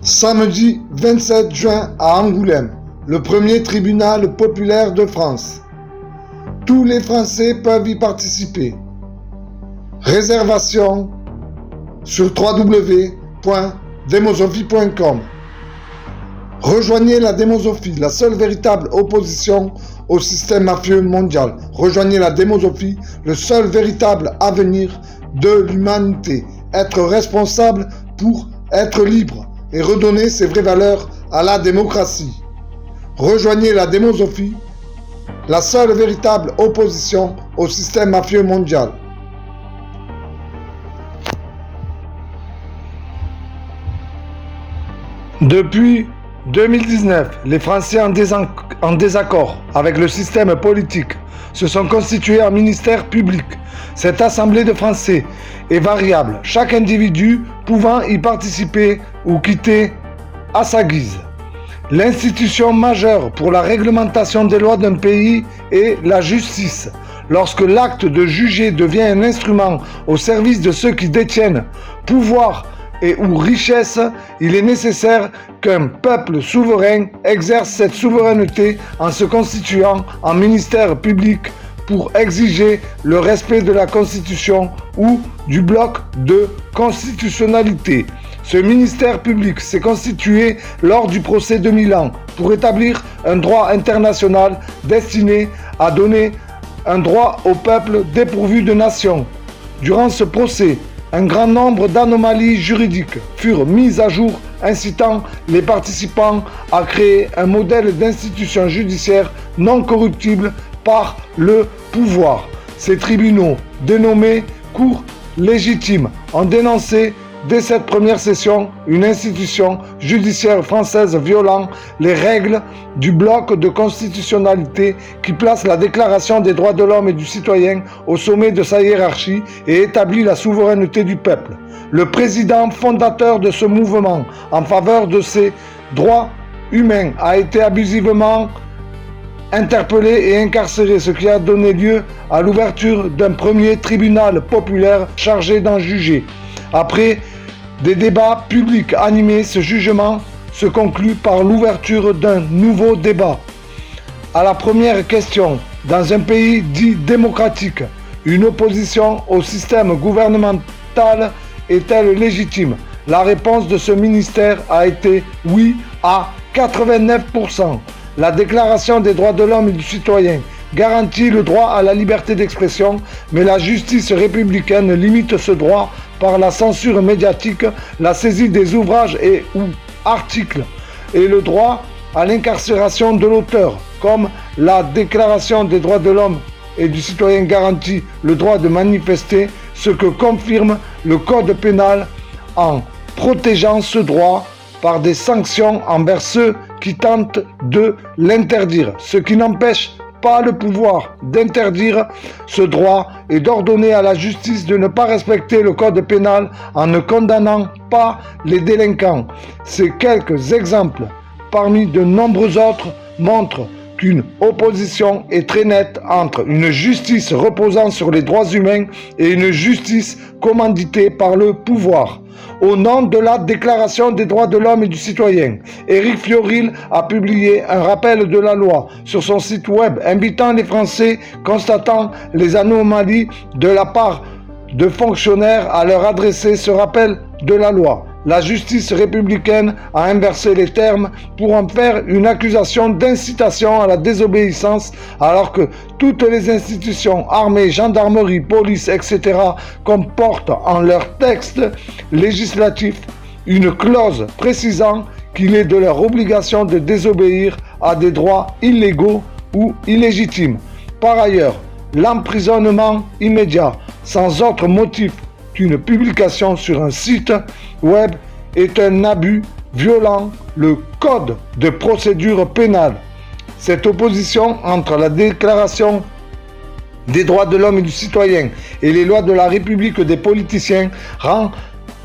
Samedi 27 juin à Angoulême, le premier tribunal populaire de France. Tous les Français peuvent y participer. Réservation sur www.demosophie.com. Rejoignez la démosophie, la seule véritable opposition au système mafieux mondial. Rejoignez la démosophie, le seul véritable avenir de l'humanité. Être responsable pour être libre et redonner ses vraies valeurs à la démocratie. Rejoignez la démosophie, la seule véritable opposition au système mafieux mondial. Depuis 2019, les Français en désaccord avec le système politique se sont constitués en ministère public. Cette assemblée de Français est variable, chaque individu pouvant y participer ou quitter à sa guise. L'institution majeure pour la réglementation des lois d'un pays est la justice. Lorsque l'acte de juger devient un instrument au service de ceux qui détiennent pouvoir et ou richesse, il est nécessaire qu'un peuple souverain exerce cette souveraineté en se constituant en ministère public pour exiger le respect de la Constitution ou du bloc de constitutionnalité. Ce ministère public s'est constitué lors du procès de Milan pour établir un droit international destiné à donner un droit au peuple dépourvu de nation. Durant ce procès, un grand nombre d'anomalies juridiques furent mises à jour, incitant les participants à créer un modèle d'institution judiciaire non corruptible par le pouvoir. Ces tribunaux, dénommés cours légitimes, ont dénoncé dès cette première session une institution judiciaire française violant les règles du bloc de constitutionnalité qui place la Déclaration des droits de l'homme et du citoyen au sommet de sa hiérarchie et établit la souveraineté du peuple. Le président fondateur de ce mouvement en faveur de ces droits humains a été abusivement interpellé et incarcéré, ce qui a donné lieu à l'ouverture d'un premier tribunal populaire chargé d'en juger. Après des débats publics animés, ce jugement se conclut par l'ouverture d'un nouveau débat. À la première question, dans un pays dit démocratique, une opposition au système gouvernemental est-elle légitime? La réponse de ce ministère a été oui à 89%. La Déclaration des droits de l'homme et du citoyen garantit le droit à la liberté d'expression, mais la justice républicaine limite ce droit par la censure médiatique, la saisie des ouvrages et ou articles et le droit à l'incarcération de l'auteur, comme la Déclaration des droits de l'homme et du citoyen garantit le droit de manifester, ce que confirme le Code pénal en protégeant ce droit par des sanctions envers ceux qui tentent de l'interdire, ce qui n'empêche pas le pouvoir d'interdire ce droit et d'ordonner à la justice de ne pas respecter le code pénal en ne condamnant pas les délinquants. Ces quelques exemples, parmi de nombreux autres, montrent qu'une opposition est très nette entre une justice reposant sur les droits humains et une justice commanditée par le pouvoir. Au nom de la Déclaration des droits de l'homme et du citoyen, Éric Fiorile a publié un rappel de la loi sur son site web invitant les Français constatant les anomalies de la part de fonctionnaires à leur adresser ce rappel de la loi. La justice républicaine a inversé les termes pour en faire une accusation d'incitation à la désobéissance, alors que toutes les institutions, armées, gendarmerie, police, etc. comportent en leur texte législatif une clause précisant qu'il est de leur obligation de désobéir à des droits illégaux ou illégitimes. Par ailleurs, l'emprisonnement immédiat, sans autre motif qu'une publication sur un site web, est un abus violant le code de procédure pénale. Cette opposition entre la Déclaration des droits de l'homme et du citoyen et les lois de la République des politiciens rend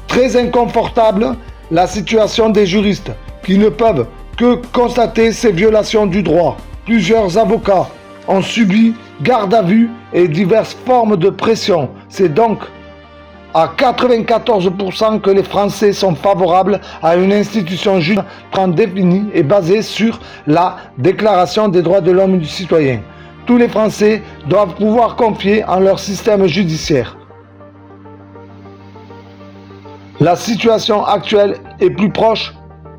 très inconfortable la situation des juristes qui ne peuvent que constater ces violations du droit. Plusieurs avocats ont subi garde à vue et diverses formes de pression. C'est donc à 94% que les Français sont favorables à une institution judiciaire définie et basée sur la Déclaration des droits de l'homme et du citoyen. Tous les Français doivent pouvoir confier en leur système judiciaire. La situation actuelle est plus proche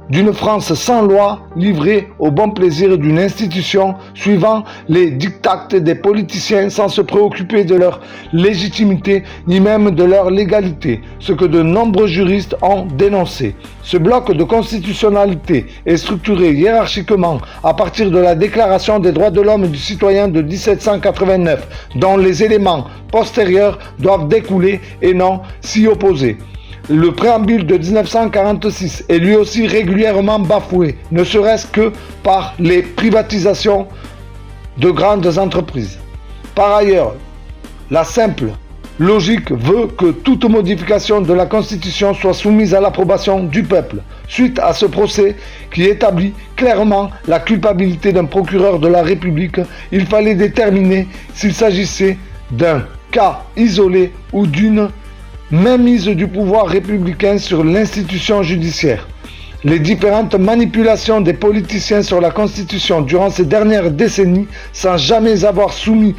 d'une France sans loi, livrée au bon plaisir d'une institution, suivant les diktats des politiciens sans se préoccuper de leur légitimité ni même de leur légalité, ce que de nombreux juristes ont dénoncé. Ce bloc de constitutionnalité est structuré hiérarchiquement à partir de la Déclaration des droits de l'homme et du citoyen de 1789, dont les éléments postérieurs doivent découler et non s'y opposer. Le préambule de 1946 est lui aussi régulièrement bafoué, ne serait-ce que par les privatisations de grandes entreprises. Par ailleurs, la simple logique veut que toute modification de la Constitution soit soumise à l'approbation du peuple. Suite à ce procès qui établit clairement la culpabilité d'un procureur de la République, il fallait déterminer s'il s'agissait d'un cas isolé ou d'une mainmise du pouvoir républicain sur l'institution judiciaire. Les différentes manipulations des politiciens sur la Constitution durant ces dernières décennies, sans jamais avoir soumis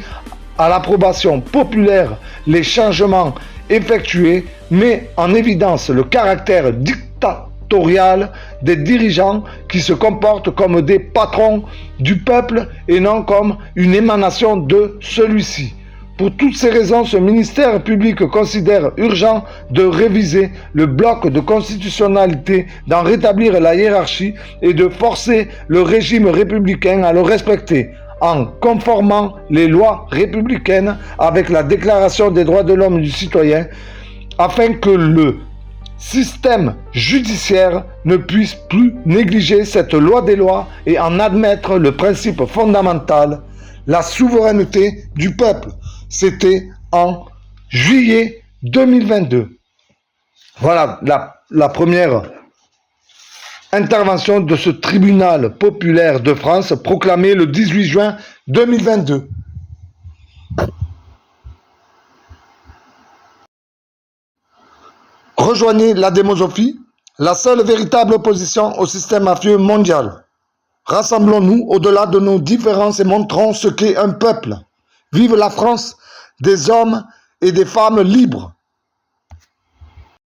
à l'approbation populaire les changements effectués, met en évidence le caractère dictatorial des dirigeants qui se comportent comme des patrons du peuple et non comme une émanation de celui-ci. Pour toutes ces raisons, ce ministère public considère urgent de réviser le bloc de constitutionnalité, d'en rétablir la hiérarchie et de forcer le régime républicain à le respecter, en conformant les lois républicaines avec la Déclaration des droits de l'homme et du citoyen, afin que le système judiciaire ne puisse plus négliger cette loi des lois et en admettre le principe fondamental, la souveraineté du peuple. C'était en juillet 2022. Voilà la première intervention de ce tribunal populaire de France proclamé le 18 juin 2022. Rejoignez la démosophie, la seule véritable opposition au système mafieux mondial. Rassemblons-nous au-delà de nos différences et montrons ce qu'est un peuple. Vive la France des hommes et des femmes libres.